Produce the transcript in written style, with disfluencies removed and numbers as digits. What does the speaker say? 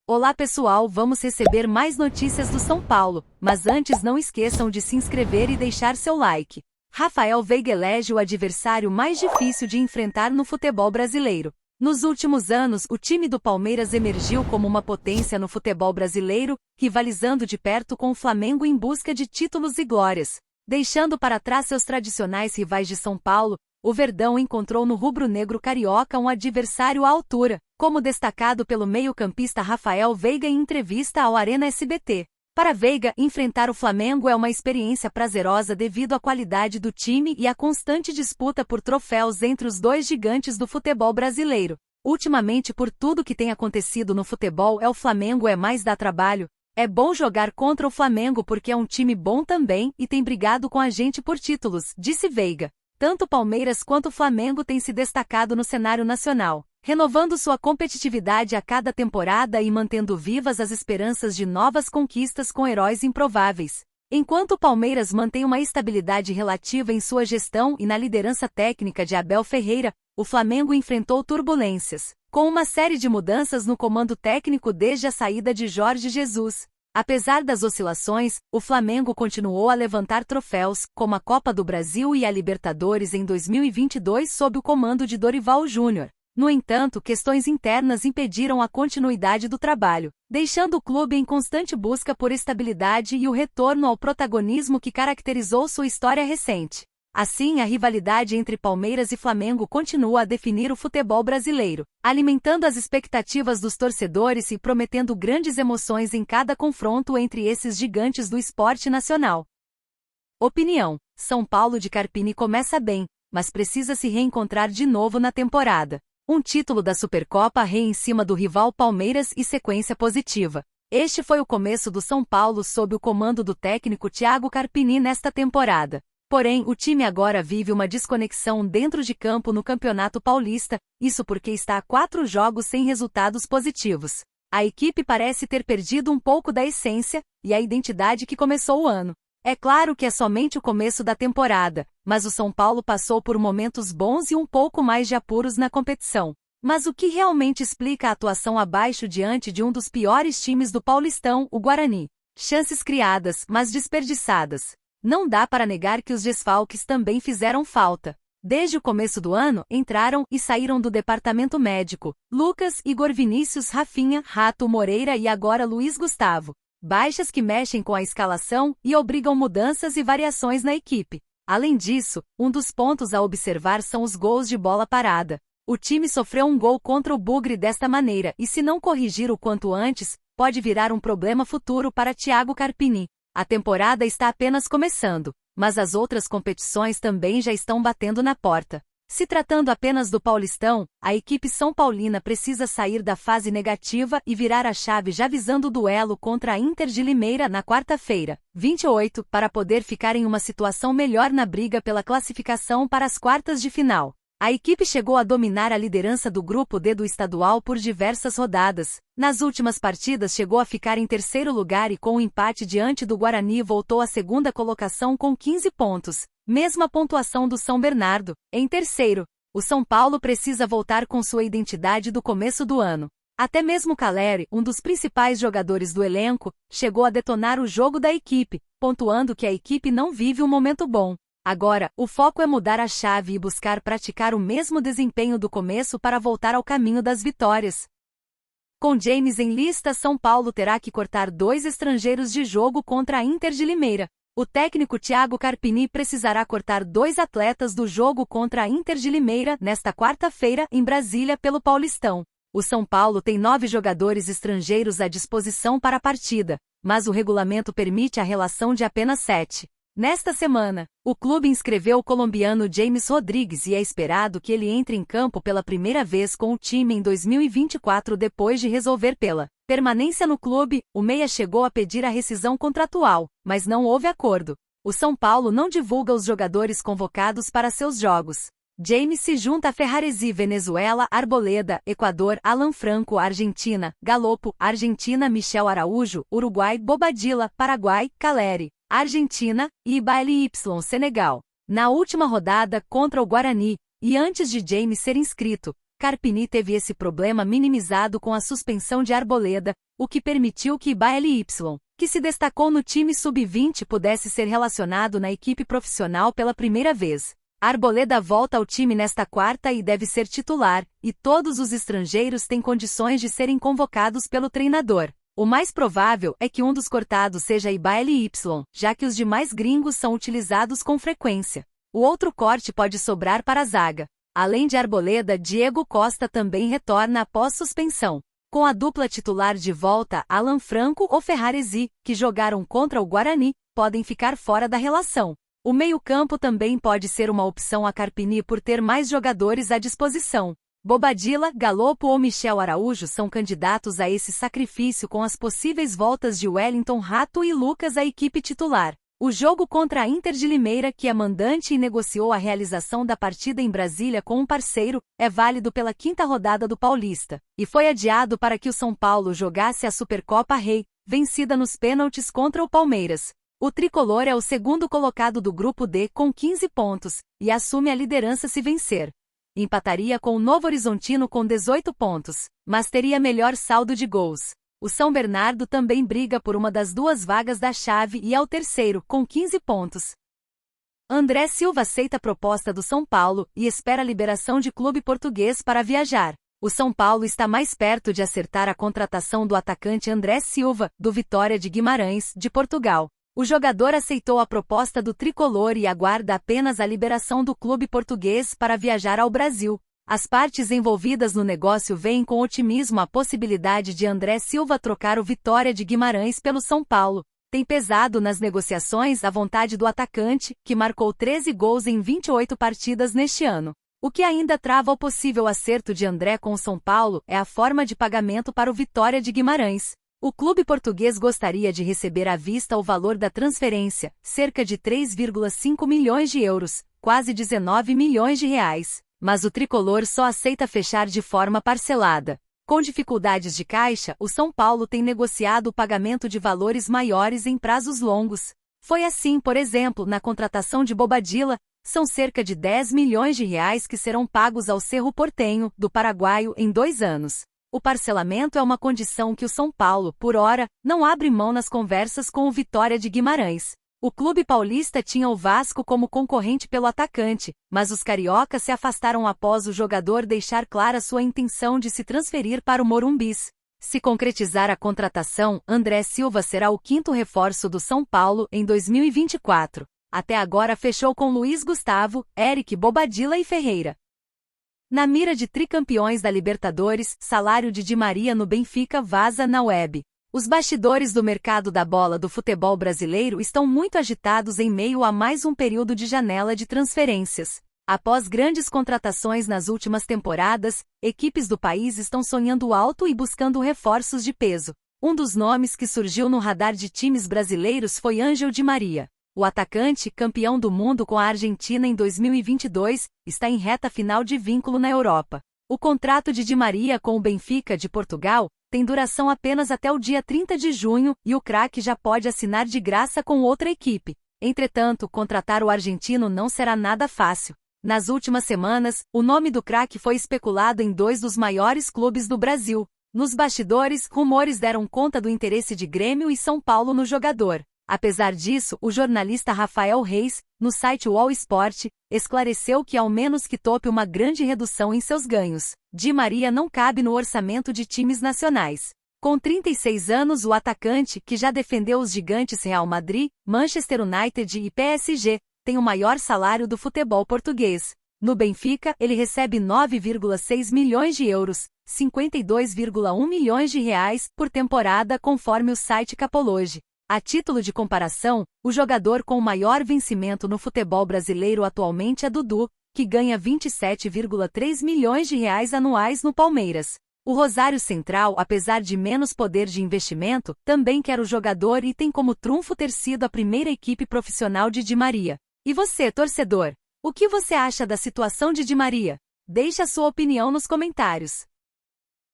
Olá pessoal, vamos receber mais notícias do São Paulo, mas antes não esqueçam de se inscrever e deixar seu like. Rafael Veiga elege o adversário mais difícil de enfrentar no futebol brasileiro. Nos últimos anos, o time do Palmeiras emergiu como uma potência no futebol brasileiro, rivalizando de perto com o Flamengo em busca de títulos e glórias. Deixando para trás seus tradicionais rivais de São Paulo, o Verdão encontrou no rubro-negro carioca um adversário à altura, como destacado pelo meio-campista Rafael Veiga em entrevista ao Arena SBT. Para Veiga, enfrentar o Flamengo é uma experiência prazerosa devido à qualidade do time e à constante disputa por troféus entre os dois gigantes do futebol brasileiro. Ultimamente, por tudo que tem acontecido no futebol, o Flamengo mais dá trabalho. É bom jogar contra o Flamengo porque é um time bom também e tem brigado com a gente por títulos, disse Veiga. Tanto o Palmeiras quanto o Flamengo têm se destacado no cenário nacional, renovando sua competitividade a cada temporada e mantendo vivas as esperanças de novas conquistas com heróis improváveis. Enquanto o Palmeiras mantém uma estabilidade relativa em sua gestão e na liderança técnica de Abel Ferreira, o Flamengo enfrentou turbulências, com uma série de mudanças no comando técnico desde a saída de Jorge Jesus. Apesar das oscilações, o Flamengo continuou a levantar troféus, como a Copa do Brasil e a Libertadores em 2022 sob o comando de Dorival Júnior. No entanto, questões internas impediram a continuidade do trabalho, deixando o clube em constante busca por estabilidade e o retorno ao protagonismo que caracterizou sua história recente. Assim, a rivalidade entre Palmeiras e Flamengo continua a definir o futebol brasileiro, alimentando as expectativas dos torcedores e prometendo grandes emoções em cada confronto entre esses gigantes do esporte nacional. Opinião: São Paulo de Carpini começa bem, mas precisa se reencontrar de novo na temporada. Um título da Supercopa em cima do rival Palmeiras e sequência positiva. Este foi o começo do São Paulo sob o comando do técnico Thiago Carpini nesta temporada. Porém, o time agora vive uma desconexão dentro de campo no Campeonato Paulista, isso porque está a 4 jogos sem resultados positivos. A equipe parece ter perdido um pouco da essência e a identidade que começou o ano. É claro que é somente o começo da temporada, mas o São Paulo passou por momentos bons e um pouco mais de apuros na competição. Mas o que realmente explica a atuação abaixo diante de um dos piores times do Paulistão, o Guarani? Chances criadas, mas desperdiçadas. Não dá para negar que os desfalques também fizeram falta. Desde o começo do ano, entraram e saíram do departamento médico Lucas, Igor Vinícius, Rafinha, Rato Moreira e agora Luiz Gustavo. Baixas que mexem com a escalação e obrigam mudanças e variações na equipe. Além disso, um dos pontos a observar são os gols de bola parada. O time sofreu um gol contra o Bugre desta maneira e se não corrigir o quanto antes, pode virar um problema futuro para Thiago Carpini. A temporada está apenas começando, mas as outras competições também já estão batendo na porta. Se tratando apenas do Paulistão, a equipe São Paulina precisa sair da fase negativa e virar a chave já visando o duelo contra a Inter de Limeira na quarta-feira, 28, para poder ficar em uma situação melhor na briga pela classificação para as quartas de final. A equipe chegou a dominar a liderança do Grupo D do estadual por diversas rodadas. Nas últimas partidas chegou a ficar em terceiro lugar e com o empate diante do Guarani voltou à segunda colocação com 15 pontos, mesma pontuação do São Bernardo. Em terceiro, o São Paulo precisa voltar com sua identidade do começo do ano. Até mesmo Caleri, um dos principais jogadores do elenco, chegou a detonar o jogo da equipe, pontuando que a equipe não vive um momento bom. Agora, o foco é mudar a chave e buscar praticar o mesmo desempenho do começo para voltar ao caminho das vitórias. Com James em lista, São Paulo terá que cortar 2 estrangeiros de jogo contra a Inter de Limeira. O técnico Thiago Carpini precisará cortar 2 atletas do jogo contra a Inter de Limeira nesta quarta-feira em Brasília pelo Paulistão. O São Paulo tem 9 jogadores estrangeiros à disposição para a partida, mas o regulamento permite a relação de apenas 7. Nesta semana, o clube inscreveu o colombiano James Rodrigues e é esperado que ele entre em campo pela primeira vez com o time em 2024 depois de resolver pela permanência no clube. O meia chegou a pedir a rescisão contratual, mas não houve acordo. O São Paulo não divulga os jogadores convocados para seus jogos. James se junta a Ferraresi, Venezuela, Arboleda, Equador, Alan Franco, Argentina, Galopo, Argentina, Michel Araújo, Uruguai, Bobadilla, Paraguai, Caleri, Argentina, e Bailly Y, Senegal. Na última rodada contra o Guarani, e antes de James ser inscrito, Carpini teve esse problema minimizado com a suspensão de Arboleda, o que permitiu que Ibaly, que se destacou no time sub-20, pudesse ser relacionado na equipe profissional pela primeira vez. Arboleda volta ao time nesta quarta e deve ser titular, e todos os estrangeiros têm condições de serem convocados pelo treinador. O mais provável é que um dos cortados seja Ibaly, já que os demais gringos são utilizados com frequência. O outro corte pode sobrar para a zaga. Além de Arboleda, Diego Costa também retorna após suspensão. Com a dupla titular de volta, Alan Franco ou Ferraresi, que jogaram contra o Guarani, podem ficar fora da relação. O meio-campo também pode ser uma opção a Carpini por ter mais jogadores à disposição. Bobadilla, Galopo ou Michel Araújo são candidatos a esse sacrifício com as possíveis voltas de Wellington Rato e Lucas à equipe titular. O jogo contra a Inter de Limeira, que é mandante e negociou a realização da partida em Brasília com um parceiro, é válido pela 5ª rodada do Paulista, e foi adiado para que o São Paulo jogasse a Supercopa Rei, vencida nos pênaltis contra o Palmeiras. O tricolor é o segundo colocado do Grupo D com 15 pontos, e assume a liderança se vencer. Empataria com o Novo Horizontino com 18 pontos, mas teria melhor saldo de gols. O São Bernardo também briga por uma das 2 vagas da chave e é o terceiro, com 15 pontos. André Silva aceita a proposta do São Paulo e espera a liberação de clube português para viajar. O São Paulo está mais perto de acertar a contratação do atacante André Silva, do Vitória de Guimarães, de Portugal. O jogador aceitou a proposta do tricolor e aguarda apenas a liberação do clube português para viajar ao Brasil. As partes envolvidas no negócio veem com otimismo a possibilidade de André Silva trocar o Vitória de Guimarães pelo São Paulo. Tem pesado nas negociações a vontade do atacante, que marcou 13 gols em 28 partidas neste ano. O que ainda trava o possível acerto de André com o São Paulo é a forma de pagamento para o Vitória de Guimarães. O clube português gostaria de receber à vista o valor da transferência, cerca de 3,5 milhões de euros, quase 19 milhões de reais. Mas o tricolor só aceita fechar de forma parcelada. Com dificuldades de caixa, o São Paulo tem negociado o pagamento de valores maiores em prazos longos. Foi assim, por exemplo, na contratação de Bobadilla, são cerca de 10 milhões de reais que serão pagos ao Cerro Porteño, do paraguaio, em 2 anos. O parcelamento é uma condição que o São Paulo, por ora, não abre mão nas conversas com o Vitória de Guimarães. O clube paulista tinha o Vasco como concorrente pelo atacante, mas os cariocas se afastaram após o jogador deixar clara sua intenção de se transferir para o Morumbis. Se concretizar a contratação, André Silva será o 5º reforço do São Paulo em 2024. Até agora fechou com Luiz Gustavo, Eric Bobadilla e Ferreira. Na mira de tricampeões da Libertadores, salário de Di Maria no Benfica vaza na web. Os bastidores do mercado da bola do futebol brasileiro estão muito agitados em meio a mais um período de janela de transferências. Após grandes contratações nas últimas temporadas, equipes do país estão sonhando alto e buscando reforços de peso. Um dos nomes que surgiu no radar de times brasileiros foi Ángel Di Maria. O atacante, campeão do mundo com a Argentina em 2022, está em reta final de vínculo na Europa. O contrato de Di Maria com o Benfica de Portugal tem duração apenas até o dia 30 de junho e o craque já pode assinar de graça com outra equipe. Entretanto, contratar o argentino não será nada fácil. Nas últimas semanas, o nome do craque foi especulado em 2 dos maiores clubes do Brasil. Nos bastidores, rumores deram conta do interesse de Grêmio e São Paulo no jogador. Apesar disso, o jornalista Rafael Reis, no site UOL Sport, esclareceu que ao menos que tope uma grande redução em seus ganhos, Di Maria não cabe no orçamento de times nacionais. Com 36 anos, o atacante, que já defendeu os gigantes Real Madrid, Manchester United e PSG, tem o maior salário do futebol português. No Benfica, ele recebe 9,6 milhões de euros, 52,1 milhões de reais, por temporada, conforme o site Capology. A título de comparação, o jogador com o maior vencimento no futebol brasileiro atualmente é Dudu, que ganha 27,3 milhões de reais anuais no Palmeiras. O Rosário Central, apesar de menos poder de investimento, também quer o jogador e tem como trunfo ter sido a primeira equipe profissional de Di Maria. E você, torcedor? O que você acha da situação de Di Maria? Deixe a sua opinião nos comentários.